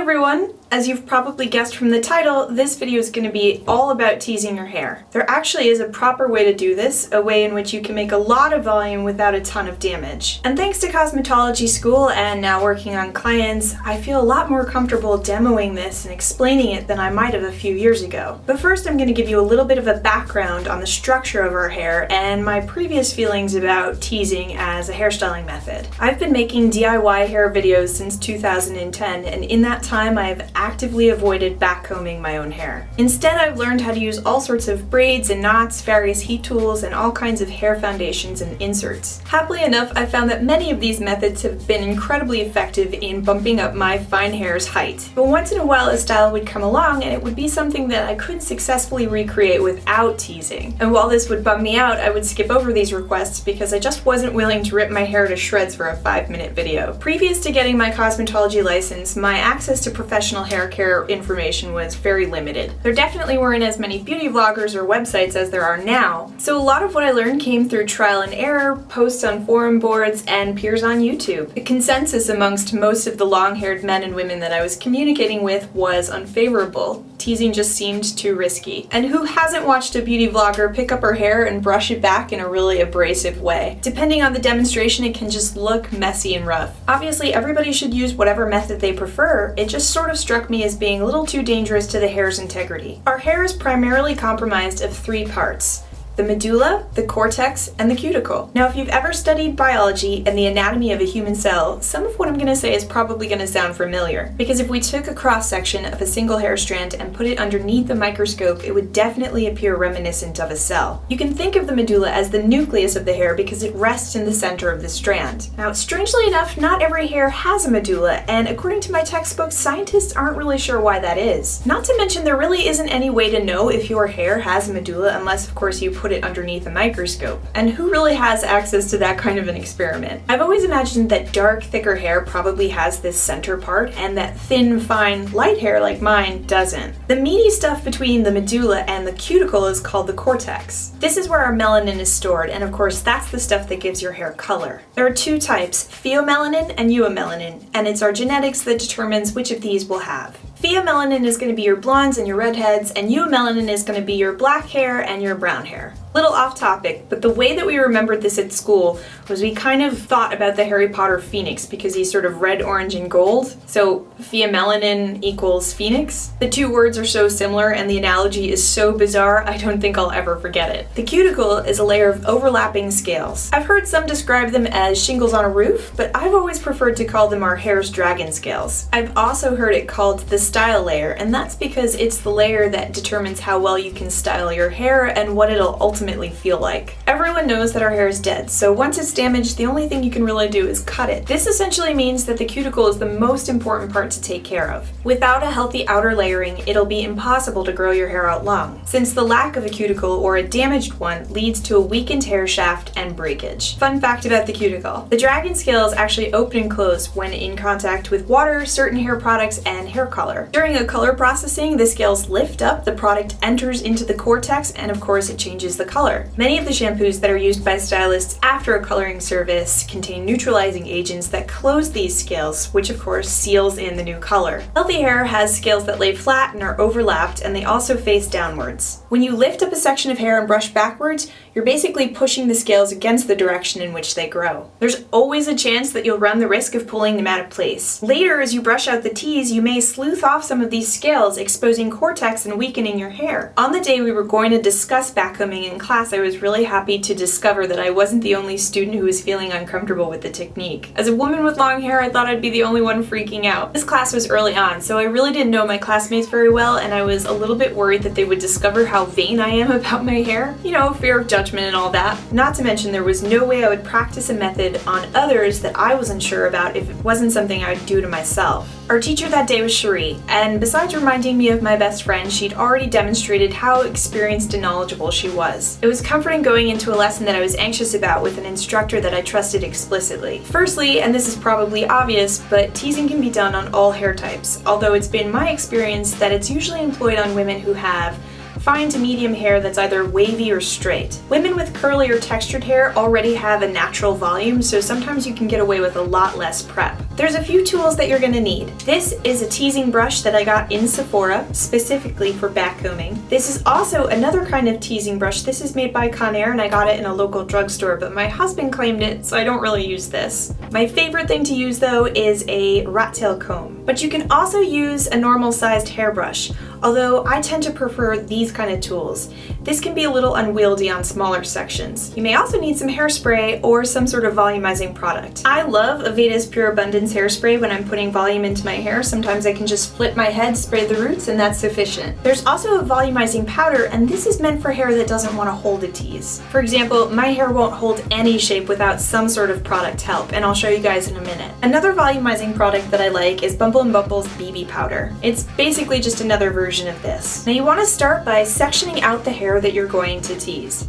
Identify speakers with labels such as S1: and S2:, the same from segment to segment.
S1: everyone! As you've probably guessed from the title, this video is going to be all about teasing your hair. There actually is a proper way to do this, a way in which you can make a lot of volume without a ton of damage. And thanks to cosmetology school and now working on clients, I feel a lot more comfortable demoing this and explaining it than I might have a few years ago. But first I'm going to give you a little bit of a background on the structure of our hair and my previous feelings about teasing as a hairstyling method. I've been making DIY hair videos since 2010, and in that time I have actively avoided backcombing my own hair. Instead, I've learned how to use all sorts of braids and knots, various heat tools, and all kinds of hair foundations and inserts. Happily enough, I found that many of these methods have been incredibly effective in bumping up my fine hair's height. But once in a while, a style would come along and it would be something that I couldn't successfully recreate without teasing. And while this would bum me out, I would skip over these requests because I just wasn't willing to rip my hair to shreds for a 5-minute video. Previous to getting my cosmetology license, my access to professional hair care information was very limited. There definitely weren't as many beauty vloggers or websites as there are now, so a lot of what I learned came through trial and error, posts on forum boards, and peers on YouTube. The consensus amongst most of the long-haired men and women that I was communicating with was unfavorable. Teasing just seemed too risky. And who hasn't watched a beauty vlogger pick up her hair and brush it back in a really abrasive way? Depending on the demonstration, it can just look messy and rough. Obviously, everybody should use whatever method they prefer. It just sort of struck me as being a little too dangerous to the hair's integrity. Our hair is primarily comprised of 3 parts: the medulla, the cortex, and the cuticle. Now, if you've ever studied biology and the anatomy of a human cell, some of what I'm going to say is probably going to sound familiar. Because if we took a cross-section of a single hair strand and put it underneath the microscope, it would definitely appear reminiscent of a cell. You can think of the medulla as the nucleus of the hair because it rests in the center of the strand. Now, strangely enough, not every hair has a medulla, and according to my textbook, scientists aren't really sure why that is. Not to mention, there really isn't any way to know if your hair has a medulla unless, of course, you put it underneath a microscope. And who really has access to that kind of an experiment? I've always imagined that dark, thicker hair probably has this center part, and that thin, fine, light hair like mine doesn't. The meaty stuff between the medulla and the cuticle is called the cortex. This is where our melanin is stored, and of course that's the stuff that gives your hair color. There are 2 types, pheomelanin and eumelanin, and it's our genetics that determines which of these we'll have. Pheomelanin is going to be your blondes and your redheads, and eumelanin is going to be your black hair and your brown hair. Little off topic, but the way that we remembered this at school was we kind of thought about the Harry Potter phoenix because he's sort of red, orange, and gold. So pheomelanin equals phoenix. The 2 words are so similar and the analogy is so bizarre, I don't think I'll ever forget it. The cuticle is a layer of overlapping scales. I've heard some describe them as shingles on a roof, but I've always preferred to call them our hair's dragon scales. I've also heard it called the style layer, and that's because it's the layer that determines how well you can style your hair and what it'll ultimately feel like. Everyone knows that our hair is dead, so once it's damaged, the only thing you can really do is cut it. This essentially means that the cuticle is the most important part to take care of. Without a healthy outer layering, it'll be impossible to grow your hair out long, since the lack of a cuticle or a damaged one leads to a weakened hair shaft and breakage. Fun fact about the cuticle: the dragon scales actually open and close when in contact with water, certain hair products, and hair color. During a color processing, the scales lift up, the product enters into the cortex, and of course it changes the color. Many of the shampoos that are used by stylists after a coloring service contain neutralizing agents that close these scales, which of course seals in the new color. Healthy hair has scales that lay flat and are overlapped, and they also face downwards. When you lift up a section of hair and brush backwards, you're basically pushing the scales against the direction in which they grow. There's always a chance that you'll run the risk of pulling them out of place. Later, as you brush out the tease, you may sleuth off some of these scales, exposing cortex and weakening your hair. On the day we were going to discuss backcombing in class, I was really happy to discover that I wasn't the only student who was feeling uncomfortable with the technique. As a woman with long hair, I thought I'd be the only one freaking out. This class was early on, so I really didn't know my classmates very well, and I was a little bit worried that they would discover how vain I am about my hair. You know, fear of judgment and all that. Not to mention there was no way I would practice a method on others that I wasn't sure about if it wasn't something I would do to myself. Our teacher that day was Cherie, and besides reminding me of my best friend, she'd already demonstrated how experienced and knowledgeable she was. It was comforting going into a lesson that I was anxious about with an instructor that I trusted explicitly. Firstly, and this is probably obvious, but teasing can be done on all hair types, although it's been my experience that it's usually employed on women who have fine to medium hair that's either wavy or straight. Women with curly or textured hair already have a natural volume, so sometimes you can get away with a lot less prep. There's a few tools that you're gonna need. This is a teasing brush that I got in Sephora, specifically for backcombing. This is also another kind of teasing brush. This is made by Conair and I got it in a local drugstore, but my husband claimed it, so I don't really use this. My favorite thing to use though is a rat tail comb, but you can also use a normal sized hairbrush, although I tend to prefer these kind of tools. This can be a little unwieldy on smaller sections. You may also need some hairspray or some sort of volumizing product. I love Aveda's Pure Abundance hairspray when I'm putting volume into my hair. Sometimes I can just flip my head, spray the roots, and that's sufficient. There's also a volumizing powder, and this is meant for hair that doesn't want to hold a tease. For example, my hair won't hold any shape without some sort of product help, and I'll show you guys in a minute. Another volumizing product that I like is Bumble & Bumble's BB powder. It's basically just another version of this. Now you want to start by sectioning out the hair that you're going to tease.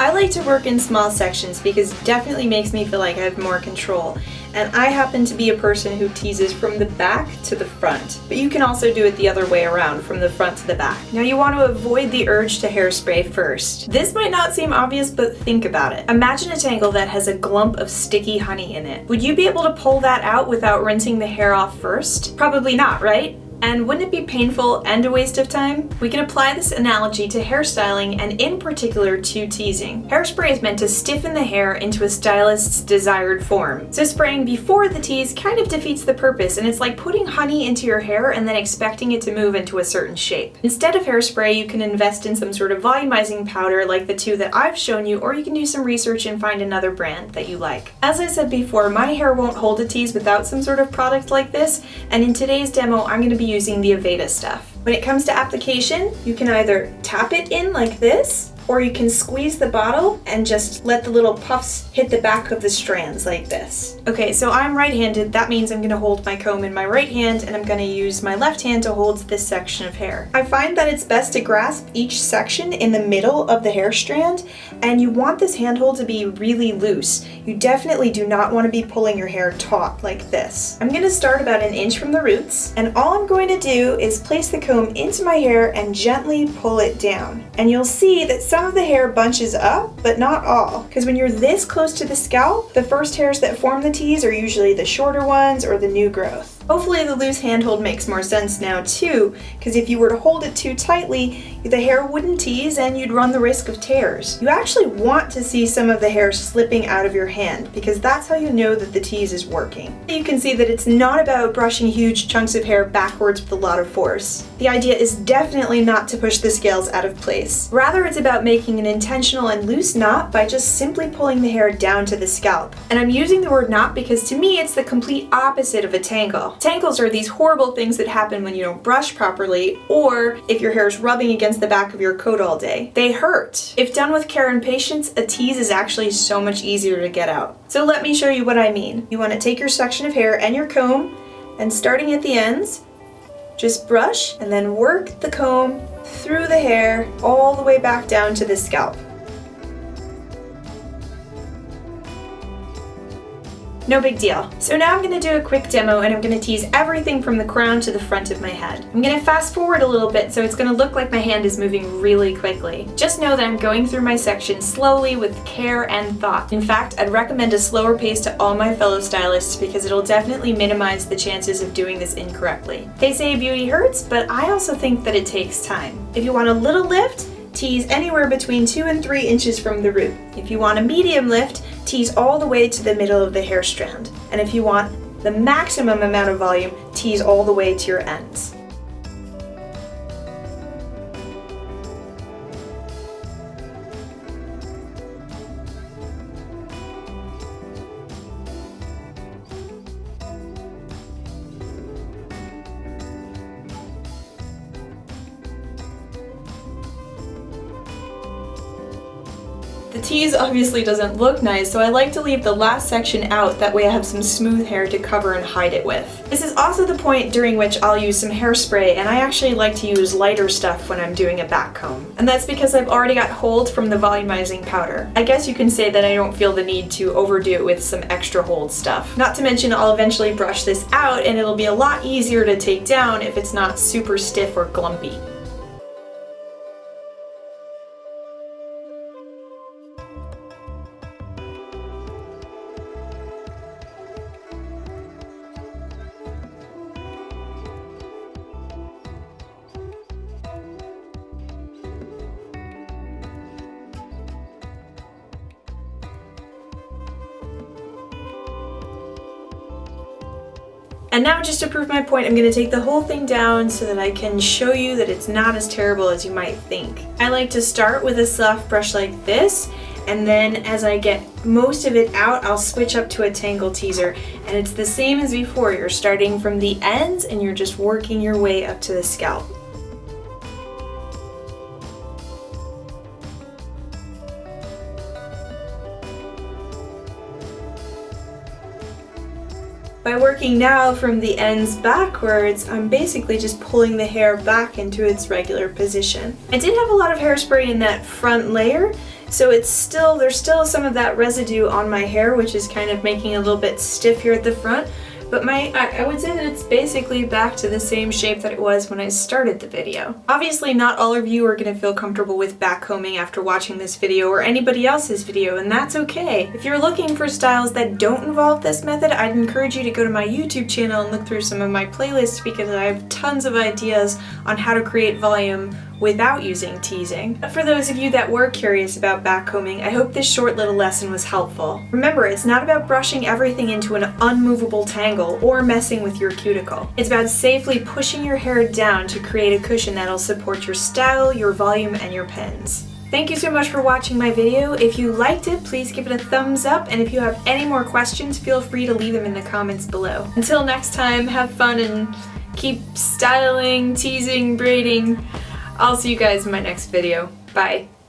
S1: I like to work in small sections because it definitely makes me feel like I have more control. And I happen to be a person who teases from the back to the front, but you can also do it the other way around, from the front to the back. Now you want to avoid the urge to hairspray first. This might not seem obvious, but think about it. Imagine a tangle that has a glump of sticky honey in it. Would you be able to pull that out without rinsing the hair off first? Probably not, right? And wouldn't it be painful and a waste of time? We can apply this analogy to hairstyling and in particular to teasing. Hairspray is meant to stiffen the hair into a stylist's desired form. So spraying before the tease kind of defeats the purpose, and it's like putting honey into your hair and then expecting it to move into a certain shape. Instead of hairspray, you can invest in some sort of volumizing powder like the two that I've shown you, or you can do some research and find another brand that you like. As I said before, my hair won't hold a tease without some sort of product like this, and in today's demo, I'm going to be using the Aveda stuff. When it comes to application, you can either tap it in like this, or you can squeeze the bottle and just let the little puffs hit the back of the strands like this. Okay, so I'm right-handed. That means I'm gonna hold my comb in my right hand and I'm gonna use my left hand to hold this section of hair. I find that it's best to grasp each section in the middle of the hair strand, and you want this handhold to be really loose. You definitely do not want to be pulling your hair taut like this. I'm gonna start about an inch from the roots, and all I'm going to do is place the comb into my hair and gently pull it down. And you'll see that some of the hair bunches up, but not all. Because when you're this close to the scalp, the first hairs that form the tease are usually the shorter ones or the new growth. Hopefully the loose handhold makes more sense now too, because if you were to hold it too tightly, the hair wouldn't tease and you'd run the risk of tears. You actually want to see some of the hair slipping out of your hand, because that's how you know that the tease is working. You can see that it's not about brushing huge chunks of hair backwards with a lot of force. The idea is definitely not to push the scales out of place. Rather, it's about making an intentional and loose knot by just simply pulling the hair down to the scalp. And I'm using the word knot because to me it's the complete opposite of a tangle. Tangles are these horrible things that happen when you don't brush properly, or if your hair is rubbing against the back of your coat all day. They hurt. If done with care and patience, a tease is actually so much easier to get out. So let me show you what I mean. You want to take your section of hair and your comb, and starting at the ends, just brush and then work the comb through the hair all the way back down to the scalp. No big deal. So now I'm going to do a quick demo and I'm going to tease everything from the crown to the front of my head. I'm going to fast forward a little bit so it's going to look like my hand is moving really quickly. Just know that I'm going through my section slowly with care and thought. In fact, I'd recommend a slower pace to all my fellow stylists because it'll definitely minimize the chances of doing this incorrectly. They say beauty hurts, but I also think that it takes time. If you want a little lift, tease anywhere between 2 and 3 inches from the root. If you want a medium lift, tease all the way to the middle of the hair strand. And if you want the maximum amount of volume, tease all the way to your ends. The tease obviously doesn't look nice, so I like to leave the last section out, that way I have some smooth hair to cover and hide it with. This is also the point during which I'll use some hairspray, and I actually like to use lighter stuff when I'm doing a back comb. And that's because I've already got hold from the volumizing powder. I guess you can say that I don't feel the need to overdo it with some extra hold stuff. Not to mention I'll eventually brush this out and it'll be a lot easier to take down if it's not super stiff or glumpy. And now, just to prove my point, I'm going to take the whole thing down so that I can show you that it's not as terrible as you might think. I like to start with a soft brush like this, and then as I get most of it out, I'll switch up to a tangle teaser. And it's the same as before. You're starting from the ends and you're just working your way up to the scalp. By working now from the ends backwards, I'm basically just pulling the hair back into its regular position. I did have a lot of hairspray in that front layer, so there's still some of that residue on my hair, which is kind of making it a little bit stiff here at the front. But I would say that it's basically back to the same shape that it was when I started the video. Obviously, not all of you are going to feel comfortable with backcombing after watching this video or anybody else's video, and that's okay. If you're looking for styles that don't involve this method, I'd encourage you to go to my YouTube channel and look through some of my playlists, because I have tons of ideas on how to create volume without using teasing. But for those of you that were curious about backcombing, I hope this short little lesson was helpful. Remember, it's not about brushing everything into an unmovable tangle or messing with your cuticle. It's about safely pushing your hair down to create a cushion that'll support your style, your volume, and your pins. Thank you so much for watching my video. If you liked it, please give it a thumbs up, and if you have any more questions, feel free to leave them in the comments below. Until next time, have fun and keep styling, teasing, braiding. I'll see you guys in my next video. Bye.